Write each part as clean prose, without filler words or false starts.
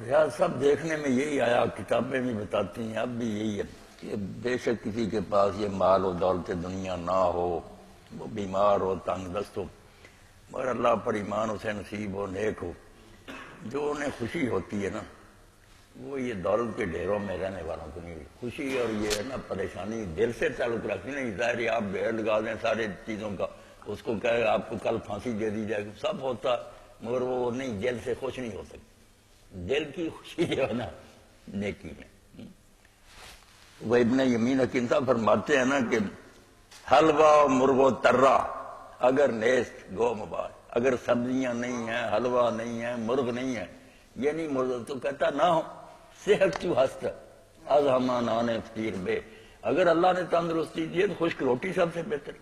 ریاض صاحب دیکھنے میں یہی آیا، کتابیں بھی بتاتی ہیں، اب بھی یہی ہے کہ بے شک کسی کے پاس یہ مال و دولت دنیا نہ ہو، وہ بیمار ہو، تنگ دست ہو، مگر اللہ پر ایمان اسے نصیب ہو، نیک ہو، جو انہیں خوشی ہوتی ہے نا وہ یہ دولت کے ڈھیروں میں رہنے والوں کو نہیں، خوشی اور یہ ہے نا پریشانی دل سے تعلق رکھتی نہیں۔ ظاہر ہے آپ بھیڑ لگا دیں سارے چیزوں کا، اس کو کہے آپ کو کل پھانسی دے دی جائے، سب ہوتا مگر وہ نہیں، دل سے خوش نہیں ہو سکتی۔ دل کی خوشی جو ہے نا نیکی میں۔ وہ ابن یمین حکیم صاحب فرماتے ہیں نا کہ حلوہ مرغ ترہ اگر نیست گو مباش، اگر سبزیاں نہیں ہیں، حلوہ نہیں ہے، مرغ نہیں ہے، یہ نہیں مرغ تو کہتا نہ ہو، صحت تو ہست از ہمان آنے فطیر بے، اگر اللہ نے تندرستی دی ہے تو خشک روٹی سب سے بہتر۔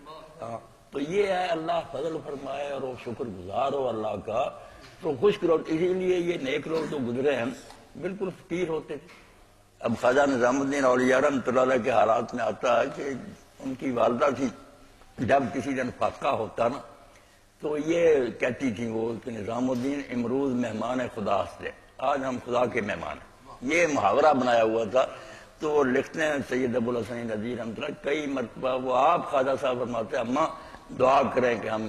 تو یہ ہے اللہ فضل فرمائے اور وہ شکر گزار ہو اللہ کا، تو خشک روٹی، اسی لیے یہ نیک لوگ تو گزرے ہیں بالکل فقیر ہوتے تھے۔ اب خواجہ نظام الدین اولیاء رحمۃ اللہ علیہ کے حالات میں آتا ہے کہ ان کی والدہ تھی، جب کسی دن فاقہ ہوتا نا تو یہ کہتی تھی وہ کہ نظام الدین امروز مہمان خدا سے، آج ہم خدا کے مہمان ہیں، یہ محاورہ بنایا ہوا تھا۔ تو وہ لکھتے ہیں سید ابو الحسن نذیر رحمۃ اللہ، کئی مرتبہ وہ آپ خواجہ صاحب فرماتے ہیں اماں دعا کریں کہ ہم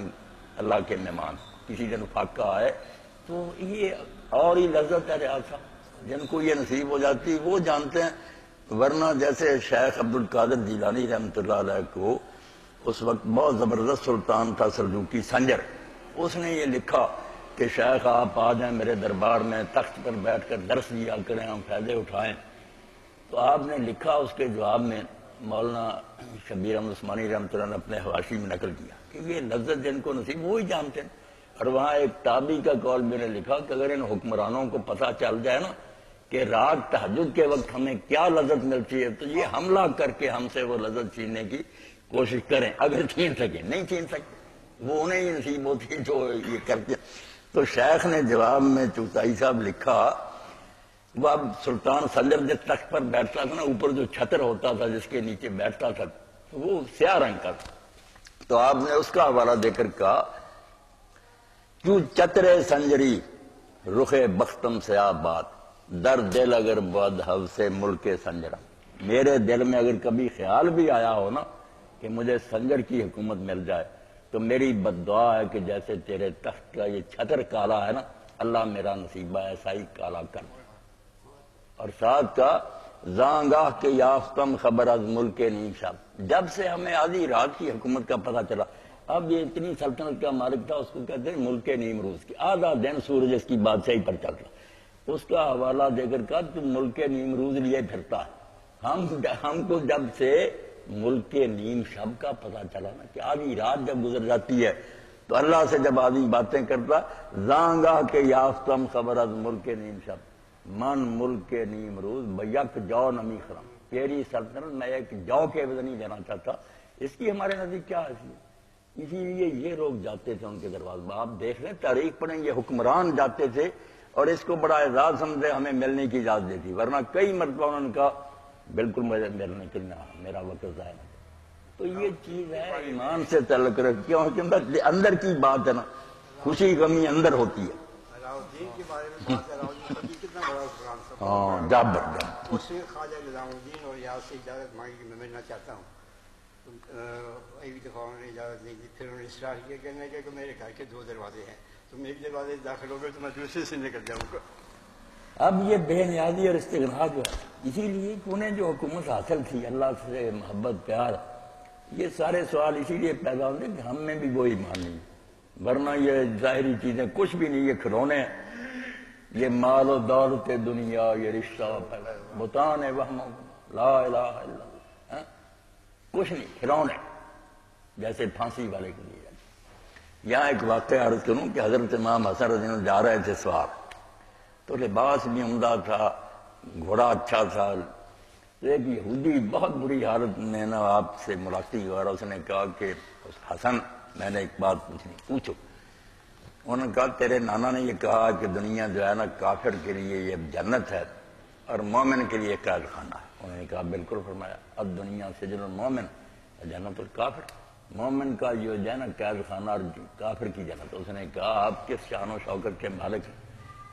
اللہ کے مہمان، کسی دن فاقہ آئے تو یہ اور ہی لذت ہے ریاض صاحب، جن کو یہ نصیب ہو جاتی وہ جانتے ہیں۔ ورنہ جیسے شیخ عبد القادر جیلانی رحمۃ اللہ علیہ کو اس وقت بہت زبردست سلطان تھا سلجوقی سنجر، اس نے یہ لکھا کہ شیخ آپ آ جائیں میرے دربار میں، تخت پر بیٹھ کر درس دیا کریں، ہم فائدے اٹھائیں۔ تو آپ نے لکھا اس کے جواب میں، مولانا شبیر احمد عثمانی رحمۃ اللہ نے اپنے حواشی میں نقل کیا کہ یہ لذت جن کو نصیب وہی جانتے ہیں۔ اور وہاں ایک تابعی کا قول میں نے لکھا کہ اگر ان حکمرانوں کو پتہ چل جائے نا کہ رات تہجد کے وقت ہمیں کیا لذت ملتی ہے تو یہ حملہ کر کے ہم سے وہ لذت چھیننے کی کوشش کریں، اگر چھین سکیں، نہیں چھین سکتے، وہ انہیں ہی نصیب ہوتی ہے جو یہ کرتے ہیں۔ تو شیخ نے جواب میں چوتائی صاحب لکھا، وہ اب سلطان سنجر جس تخت پر بیٹھتا تھا نا، اوپر جو چھتر ہوتا تھا جس کے نیچے بیٹھتا تھا وہ سیاہ رنگ کا تھا، تو آپ نے اس کا حوالہ دے کر کہا کیوں چترے سنجری رخ بختم سیاہ بات، در دل اگر بود حو سے ملک سنجرا، میرے دل میں اگر کبھی خیال بھی آیا ہو نا کہ مجھے سنجر کی حکومت مل جائے تو میری بد دعا ہے کہ جیسے تیرے تخت کا یہ چھتر کالا ہے نا، اللہ میرا نصیبہ ایسا ہی کالا کر دے۔ اور ساتھ کا زانگاہ کے یافتم خبر از ملک نیم شب، جب سے ہمیں آدھی رات کی حکومت کا پتہ چلا، اب یہ اتنی سلطنت کا مالک تھا، اس کو کہتے ہیں ملک نیم روز کی، آدھا دن سورج اس کی بادشاہی پر چلتا، اس کا حوالہ دے کر کہا تم ملک نیم روز لیے پھرتا ہے، ہم کو جب سے ملک نیم شب کا پتہ چلا نا کہ آدھی رات جب گزر جاتی ہے تو اللہ سے جب آدمی باتیں کرتا، زانگاہ کے یافتم خبر از ملک نیم شب من ملک نیم روز بیک جو نمی خرم، تیری سلطنت میں ایک جو کے وزن نہیں دینا چاہتا، اس کی ہمارے نزدیک کیا حیثیت؟ اسی لیے یہ لوگ جاتے تھے ان کے دروازے میں، آپ دیکھ لیں تاریخ پڑھیں، یہ حکمران جاتے تھے اور اس کو بڑا اعزاز سمجھے ہمیں ملنے کی اجازت دیتی، ورنہ کئی مرتبہ انہوں نے کہا بالکل مجھے ملنے کے لیے میرا وقت ضائع نہ۔ تو یہ چیز ہے ایمان سے تعلق رکھ، کیونکہ اندر کی بات ہے نا، خوشی غمی اندر ہوتی ہے۔ علاؤالدین کے بارے میں بات ہے، علاؤالدین کتنا بڑا حکمران تھا، ہاں جابر اس نے خواجہ نظام الدین اور یہاں سے اجازت مانگی کہ میں ملنا چاہتا ہوں، ایک دفعہ انہوں نے اجازت نہیں دی، پھر انہوں نے اصرار کیا کہنے کہ میرے گھر کے 2 دروازے ہیں، تم ایک دروازے سے داخل ہو گئے تو میں دوسرے سے نکل جاؤں گا۔ اب یہ بے نیازی اور استغنا جو ہے، اسی لیے کہ انہیں جو حکومت حاصل تھی اللہ سے محبت پیار، یہ سارے سوال اسی لیے پیدا ہوتے کہ ہم میں بھی وہ ایمان نہیں، ورنہ یہ ظاہری چیزیں کچھ بھی نہیں، یہ کھلونے ہیں، یہ مال و دولت دنیا، یہ رشتہ بتان وہم لا الہ الا اللہ، کچھ نہیں، کھلونے جیسے پھانسی والے کے لیے۔ یہاں ایک واقعہ عرض کروں کہ حضرت امام حسن رضی اللہ عنہ جا رہے تھے سوار، تو لباس بھی عمدہ تھا، گھوڑا اچھا تھا، تو ایک یہودی بہت بری حالت میں نا آپ سے ملاقات ہوا، اس نے کہا کہ حسن میں نے ایک بات پوچھنی، پوچھو۔ انہوں نے کہا تیرے نانا نے یہ کہا کہ دنیا جو ہے نا کافر کے لیے یہ جنت ہے اور مومن کے لیے قید خانہ ہے۔ انہوں نے کہا بالکل فرمایا، اب دنیا سجن المومن جنت الکافر، مومن کا جو ہے نا قید خانہ اور کافر کی جنت۔ اس نے کہا آپ کس شان و شوکت کے مالک ہیں،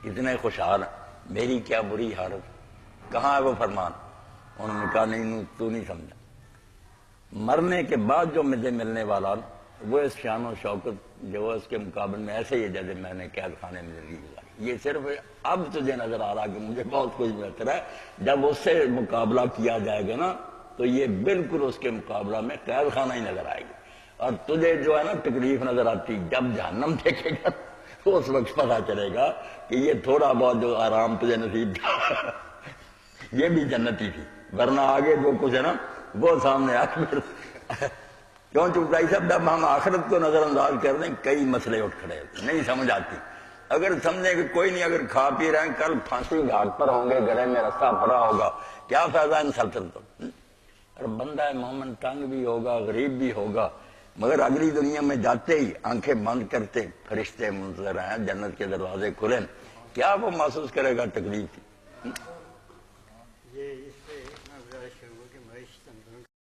کتنے خوشحال ہیں، میری کیا بری حالت، کہاں ہے وہ فرمان؟ انہوں نے کہا نہیں تو نہیں سمجھا، مرنے کے بعد جو مجھے ملنے والا وہ اس شان و شوکت جو اس کے مقابلے میں ایسے ہی جیسے میں نے قید خانے میں زندگی گزاری۔ یہ صرف اب تجھے نظر آ رہا کہ مجھے بہت کچھ بہتر ہے، جب اس سے مقابلہ کیا جائے گا نا تو یہ بالکل اس کے مقابلہ میں قید خانہ ہی نظر آئے گا، اور تجھے جو ہے نا تکلیف نظر آتی جب جہنم دیکھے گا تو اس وقت پتہ چلے گا کہ یہ تھوڑا بہت جو آرام تجھے نصیب تھا یہ بھی جنتی تھی، ورنہ آگے جو کچھ ہے نا وہ سامنے آ کر کیوں چپائی صاحب جب ہم آخرت کو نظر انداز کر دیں کئی مسئلے اٹھ کھڑے ہوتے نہیں سمجھ آتی۔ اگر سمجھیں کہ کوئی نہیں، اگر کھا پی رہے ہیں کل پھانسی گھاٹ پر ہوں گے، گلے میں رسہ پڑا ہوگا، کیا فائدہ ان سلطنتوں؟ اور بندہ مومن تنگ بھی ہوگا، غریب بھی ہوگا، مگر اگلی دنیا میں جاتے ہی آنکھیں بند کرتے فرشتے منتظر ہیں، جنت کے دروازے کھلیں، کیا وہ محسوس کرے گا تکلیف؟